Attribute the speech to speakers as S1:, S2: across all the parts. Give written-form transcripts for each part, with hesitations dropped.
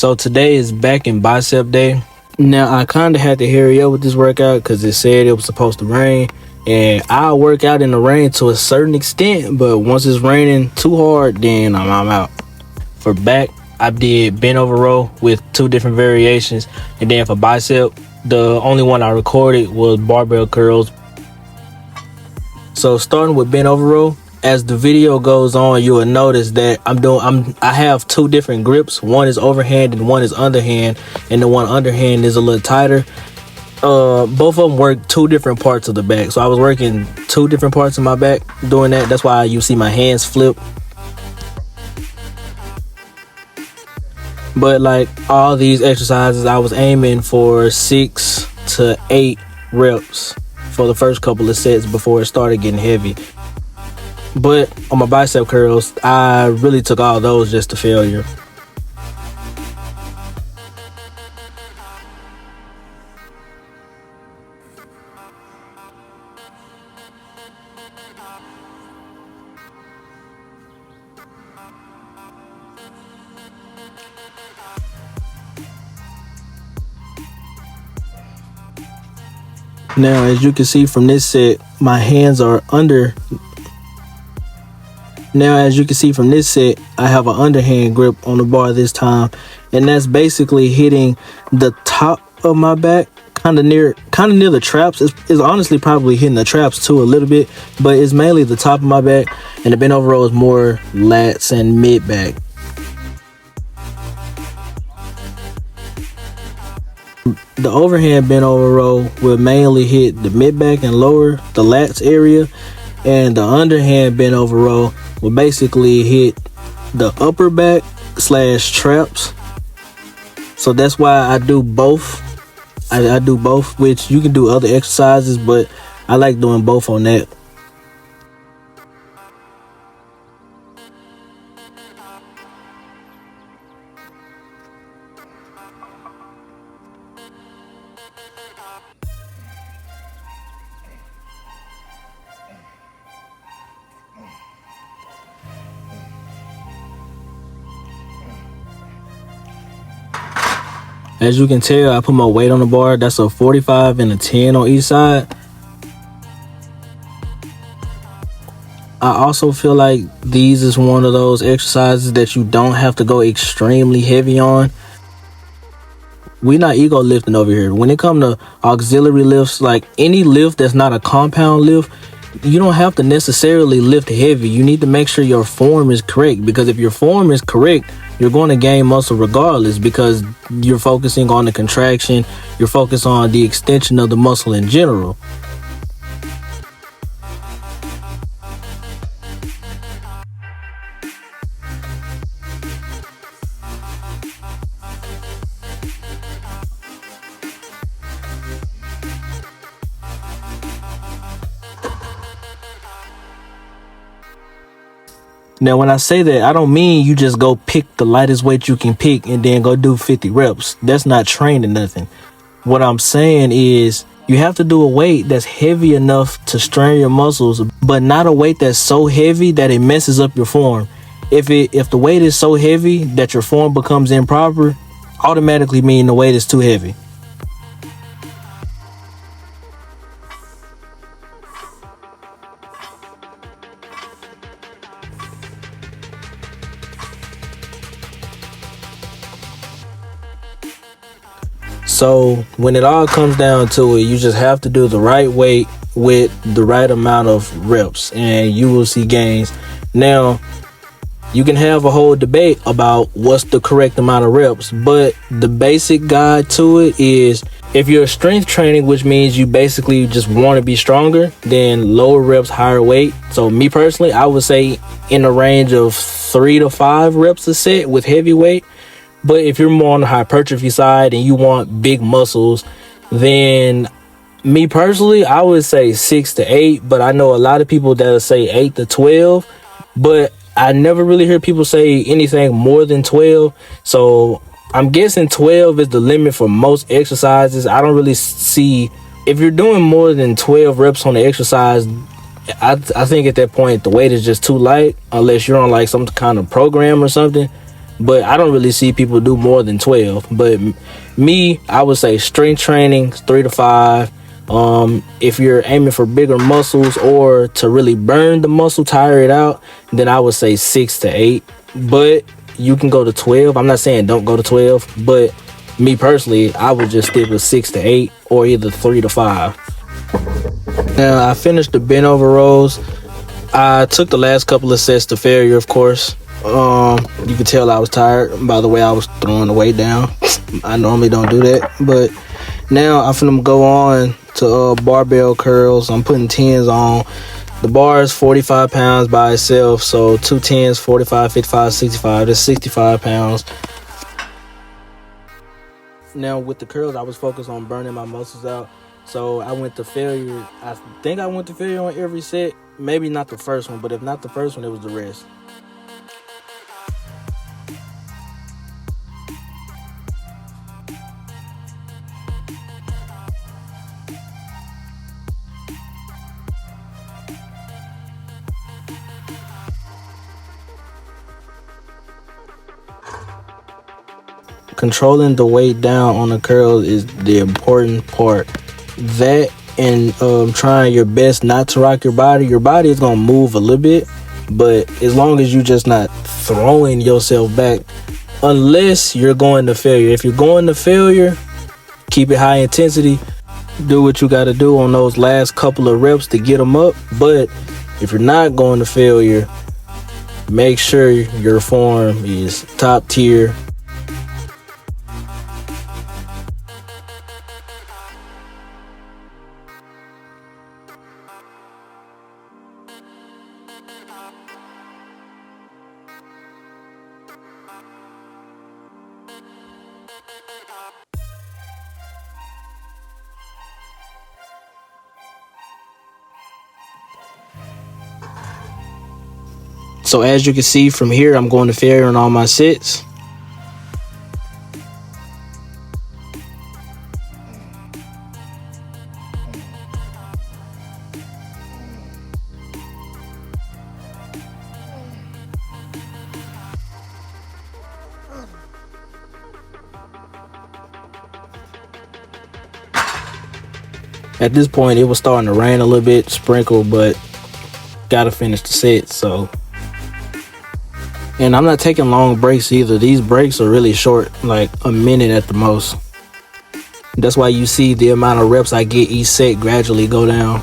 S1: So today is back in bicep day. Now I kind of had to hurry up with this workout because it said it was supposed to rain, and I work out in the rain to a certain extent, but once it's raining too hard, then I'm out. For back, I did bent over row with 2 different variations, and then for bicep, the only one I recorded was barbell curls. So starting with bent over row, as the video goes on, you will notice that I have 2 different grips. One is overhand and one is underhand, and the one underhand is a little tighter. Both of them work 2 different parts of the back. So I was working 2 different parts of my back doing that. That's why you see my hands flip. But like all these exercises, I was aiming for 6 to 8 reps for the first couple of sets before it started getting heavy. But on my bicep curls, I really took all those just to failure. Now, as you can see from this set, my hands are under. Now, as you can see from this set, I have an underhand grip on the bar this time, and that's basically hitting the top of my back, kind of near the traps. It's honestly probably hitting the traps too a little bit, but it's mainly the top of my back, and the bent over row is more lats and mid back. The overhand bent over row will mainly hit the mid back and lower the lats area, and the underhand bent over row will basically hit the upper back / traps. So that's why I do both. I do both, which you can do other exercises, but I like doing both on that. As you can tell, I put my weight on the bar. That's a 45 and a 10 on each side. I also feel like these is one of those exercises that you don't have to go extremely heavy on. We're not ego lifting over here. When it comes to auxiliary lifts, like any lift that's not a compound lift, you don't have to necessarily lift heavy. You need to make sure your form is correct, because if your form is correct, you're going to gain muscle regardless, because you're focusing on the contraction, you're focused on the extension of the muscle in general. Now, when I say that, I don't mean you just go pick the lightest weight you can pick and then go do 50 reps. That's not training nothing. What I'm saying is you have to do a weight that's heavy enough to strain your muscles, but not a weight that's so heavy that it messes up your form. If the weight is so heavy that your form becomes improper, automatically mean the weight is too heavy. So when it all comes down to it, you just have to do the right weight with the right amount of reps, and you will see gains. Now, you can have a whole debate about what's the correct amount of reps, but the basic guide to it is, if you're strength training, which means you basically just want to be stronger, then lower reps, higher weight. So me personally, I would say in the range of 3 to 5 reps a set with heavy weight. But if you're more on the hypertrophy side and you want big muscles, then me personally, I would say 6 to 8. But I know a lot of people that'll say 8 to 12. But I never really hear people say anything more than 12. So I'm guessing 12 is the limit for most exercises. I don't really see, if you're doing more than 12 reps on the exercise, I think at that point the weight is just too light, unless you're on like some kind of program or something. but I don't really see people do more than 12. But me, I would say strength training 3 to 5. If you're aiming for bigger muscles or to really burn the muscle, tire it out, then I would say 6 to 8. But you can go to 12. I'm not saying don't go to 12, but me personally, I would just stick with 6 to 8 or either 3 to 5. Now I finished the bent over rows. I took the last couple of sets to failure, of course. You could tell I was tired by the way I was throwing the weight down. I normally don't do that, but now I'm finna go on to barbell curls. I'm putting 10s on. The bar is 45 pounds by itself, so 2 10s, 45, 55, 65. That's 65 pounds. Now with the curls, I was focused on burning my muscles out, so I went to failure. I think I went to failure on every set. Maybe not the first one, but if not the first one, it was the rest. Controlling the weight down on the curls is the important part. That and trying your best not to rock your body. Your body is gonna move a little bit, but as long as you just not throwing yourself back, unless you're going to failure. If you're going to failure, keep it high intensity. Do what you got to do on those last couple of reps to get them up. But if you're not going to failure, make sure your form is top tier. So as you can see from here, I'm going to failure on all my sets. At this point, it was starting to rain a little bit, sprinkle, but gotta finish the set, so. And I'm not taking long breaks either. These breaks are really short, like a minute at the most. That's why you see the amount of reps I get each set gradually go down.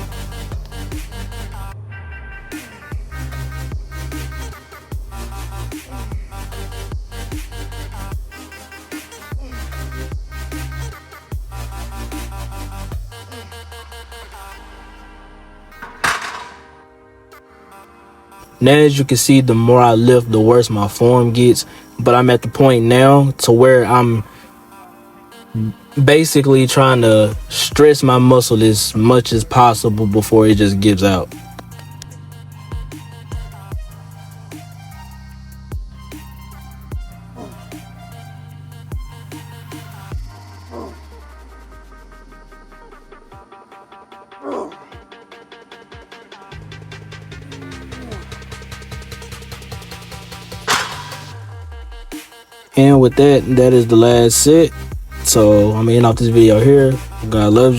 S1: Now, as you can see, the more I lift, the worse my form gets. But I'm at the point now to where I'm basically trying to stress my muscle as much as possible before it just gives out. And with that, that is the last set. So I'm ending off this video here. God loves you.